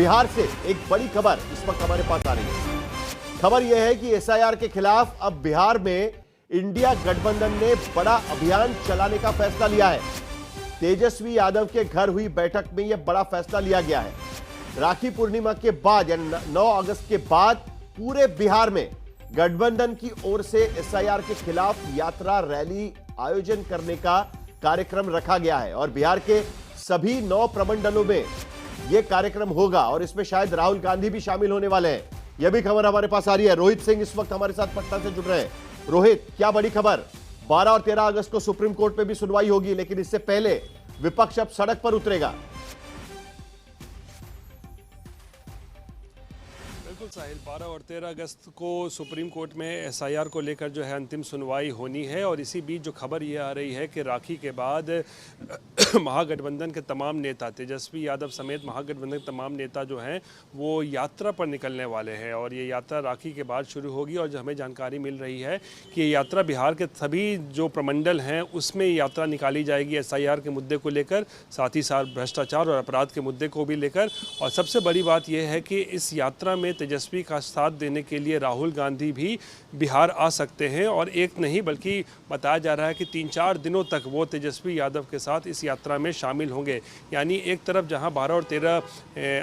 बिहार से एक बड़ी खबर इस वक्त हमारे पास आ रही है। खबर यह है कि एसआईआर के खिलाफ अब बिहार में इंडिया गठबंधन ने बड़ा अभियान चलाने का फैसला लिया है। तेजस्वी यादव के घर हुई बैठक में यह बड़ा फैसला लिया गया है। राखी पूर्णिमा के बाद यानी 9 अगस्त के बाद पूरे बिहार में गठबंधन की ओर से एसआईआर के खिलाफ यात्रा रैली आयोजन करने का कार्यक्रम रखा गया है और बिहार के सभी 9 प्रमंडलों में यह कार्यक्रम होगा और इसमें शायद राहुल गांधी भी शामिल होने वाले हैं। यह भी खबर हमारे पास आ रही है। रोहित सिंह इस वक्त हमारे साथ पटना से जुड़ रहे हैं। रोहित, क्या बड़ी खबर? 12 और 13 अगस्त को सुप्रीम कोर्ट में भी सुनवाई होगी, लेकिन इससे पहले विपक्ष अब सड़क पर उतरेगा। बिल्कुल साहिल, 12 और 13 अगस्त को सुप्रीम कोर्ट में एसआईआर को लेकर जो है अंतिम सुनवाई होनी है और इसी बीच जो खबर ये आ रही है कि राखी के बाद महागठबंधन के तमाम नेता, तेजस्वी यादव समेत महागठबंधन के तमाम नेता जो हैं वो यात्रा पर निकलने वाले हैं और ये यात्रा राखी के बाद शुरू होगी। और जो हमें जानकारी मिल रही है कि ये यात्रा बिहार के सभी जो प्रमंडल हैं उसमें यात्रा निकाली जाएगी एसआईआर के मुद्दे को लेकर, साथ ही साथ भ्रष्टाचार और अपराध के मुद्दे को भी लेकर। और सबसे बड़ी बात यह है कि इस यात्रा में तेजस्वी का साथ देने के लिए राहुल गांधी भी बिहार आ सकते हैं और एक नहीं बल्कि बताया जा रहा है कि 3-4 दिनों तक वो तेजस्वी यादव के साथ इस यात्रा में शामिल होंगे। यानी एक तरफ जहां 12 और 13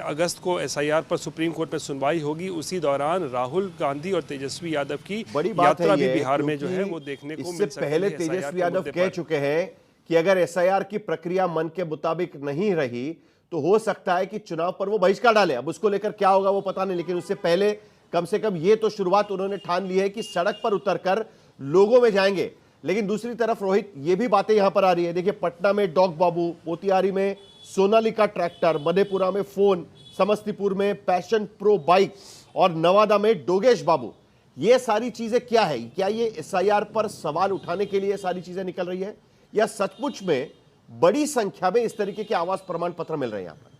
अगस्त को एसआईआर पर सुप्रीम कोर्ट में सुनवाई होगी, उसी दौरान राहुल गांधी और तेजस्वी यादव की बड़ी बात यात्रा है भी बिहार में जो है वो देखने को मिल सकती है। पहले तेजस्वी यादव कह चुके हैं कि अगर एसआईआर की प्रक्रिया मन के मुताबिक नहीं रही तो हो सकता है कि चुनाव पर वो बहिष्कार डाले। अब उसको लेकर क्या होगा वो पता नहीं, लेकिन उससे पहले कम से कम ये तो शुरुआत उन्होंने ठान ली है कि सड़क पर उतरकर लोगों में जाएंगे। लेकिन दूसरी तरफ रोहित, ये भी बातें यहां पर आ रही है। देखिए, पटना में डॉग बाबू, मोतिहारी में सोनालिका ट्रैक्टर, मधेपुरा में फोन, समस्तीपुर में पैशन प्रो बाइक और नवादा में डोगेश बाबू। ये सारी चीजें क्या है? क्या ये एसआईआर पर सवाल उठाने के लिए सारी चीजें निकल रही है या सचमुच में बड़ी संख्या में इस तरीके के आवास प्रमाण पत्र मिल रहे हैं यहां पर?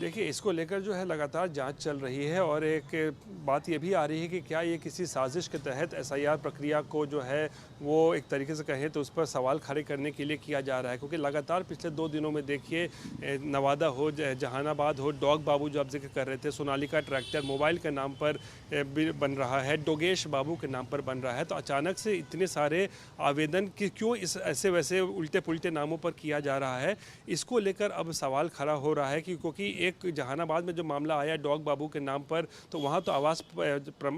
देखिए, इसको लेकर जो है लगातार जांच चल रही है और एक बात ये भी आ रही है कि क्या ये किसी साजिश के तहत एसआईआर प्रक्रिया को जो है वो एक तरीके से कहें तो उस पर सवाल खड़े करने के लिए किया जा रहा है। क्योंकि लगातार पिछले 2 दिनों में देखिए, नवादा हो, जहानाबाद हो, डॉग बाबू जो आप जिक्र कर रहे थे, सोनालिका ट्रैक्टर मोबाइल के नाम पर बन रहा है, डोगेश बाबू के नाम पर बन रहा है। तो अचानक से इतने सारे आवेदन कि क्यों इस ऐसे वैसे उल्टे पुल्टे नामों पर किया जा रहा है, इसको लेकर अब सवाल खड़ा हो रहा है। क्योंकि एक जहानाबाद में जो मामला आया डॉग बाबू के नाम पर, तो वहाँ तो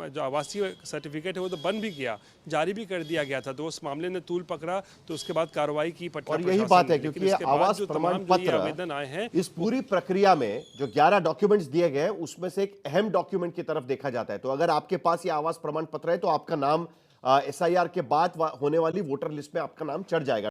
जो आवासीय सर्टिफिकेट है वो तो बंद भी किया, जारी भी कर दिया गया था। तो उस मामले ने तूल पकड़ा तो उसके बाद कार्रवाई की पटना और यही बात है क्योंकि आवास प्रमाण पत्र आवेदन आए हैं, इस पूरी प्रक्रिया में जो 11 डॉक्यूमेंट्स दिए गए उसमें से एक अहम डॉक्यूमेंट की तरफ देखा जाता है। तो अगर आपके पास ये आवास प्रमाण पत्र है तो आपका नाम एसआईआर के बाद होने वाली वोटर लिस्ट में आपका नाम चढ़ जाएगा।